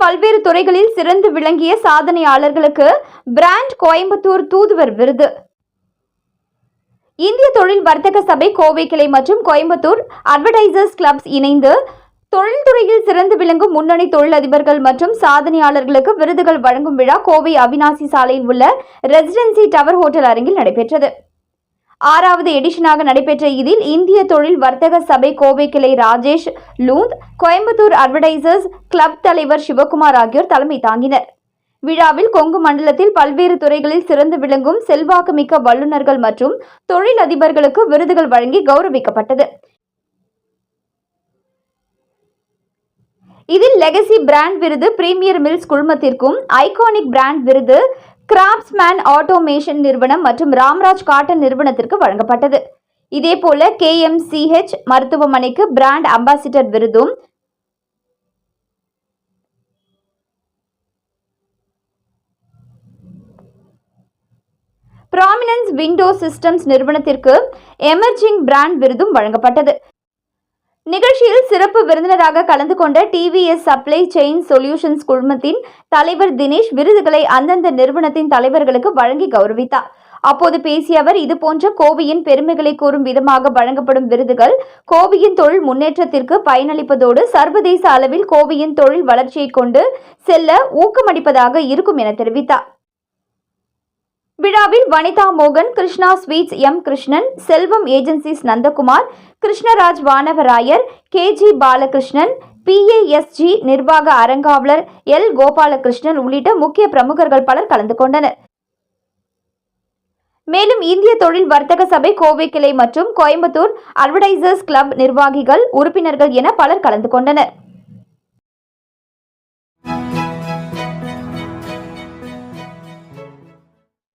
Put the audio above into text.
பல்வேறு துறைகளில் சிறந்து விளங்கிய சாதனையாளர்களுக்கு பிராண்ட் கோயம்புத்தூர் தூதுவர் விருது. இந்திய தொழில் வர்த்தக சபை கோவை கிளை மற்றும் கோயம்புத்தூர் அட்வர்டைசர்ஸ் கிளப்ஸ் இணைந்து தொழில்துறையில் சிறந்து விளங்கும் முன்னணி தொழிலதிபர்கள் மற்றும் சாதனையாளர்களுக்கு விருதுகள் வழங்கும் விழா கோவை அவினாசி சாலையில் உள்ள ரெசிடென்சி டவர் ஹோட்டல் அரங்கில் நடைபெற்றது. 6வது எடிஷனாக நடைபெற்ற இதில் இந்திய தொழில் வர்த்தக சபை கோவை கிளை ராஜேஷ் லூந்த், கோயம்புத்தூர் அட்வர்டைசர்ஸ் கிளப் தலைவர் சிவகுமார் ஆகியோர் தலைமை தாங்கினர். விழாவில் கொங்கு மண்டலத்தில் பல்வேறு துறைகளில் சிறந்து விளங்கும் செல்வாக்குமிக்க வல்லுநர்கள் மற்றும் தொழில் அதிபர்களுக்கு விருதுகள் வழங்கி கௌரவிக்கப்பட்டது. இதில் லெகசி பிராண்ட் விருது பிரீமியர் மில்ஸ் குழுமத்திற்கும், ஐகானிக் பிராண்ட் விருது கிராப்ட்ஸ்மேன் ஆட்டோமேஷன் நிறுவனம் மற்றும் ராம்ராஜ் காட்டன் நிறுவனத்திற்கு வழங்கப்பட்டது. இதேபோல KMCH மருத்துவமனைக்கு பிராண்ட் அம்பாசிடர் விருதும், ப்ராமினன்ஸ் விண்டோ சிஸ்டம்ஸ் நிறுவனத்திற்கு எமர்ஜிங் பிராண்ட் விருதும் வழங்கப்பட்டது. நிகழ்ச்சியில் சிறப்பு விருந்தினராக கலந்து கொண்ட TVS சப்ளை செயின் சொல்யூஷன்ஸ் குழுமத்தின் தலைவர் தினேஷ் விருதுகளை அந்தந்த நிறுவனத்தின் தலைவர்களுக்கு வழங்கி கௌரவித்தார். அப்போது பேசிய அவர், இதுபோன்ற கோவையின் பெருமைகளை கூறும் விதமாக வழங்கப்படும் விருதுகள் கோவையின் தொழில் முன்னேற்றத்திற்கு பயனளிப்பதோடு சர்வதேச அளவில் கோவையின் தொழில் வளர்ச்சியை கொண்டு செல்ல ஊக்கமளிப்பதாக இருக்கும் என தெரிவித்தார். விழாவில் வனிதா மோகன், Krishna sweets M Krishnan, Selvam agencies Nandakumar, Krishnaraj Vanavarayar, KG Balakrishnan, PASG நிர்வாக அறங்காவலர் L கோபாலகிருஷ்ணன் உள்ளிட்ட முக்கிய பிரமுகர்கள் பலர் கலந்து கொண்டனர். மேலும் இந்திய தொழில் வர்த்தக சபை கோவை கிளை மற்றும் கோயம்புத்தூர் அட்வர்டைசர்ஸ் கிளப் நிர்வாகிகள், உறுப்பினர்கள் என பலர் கலந்து கொண்டனர்.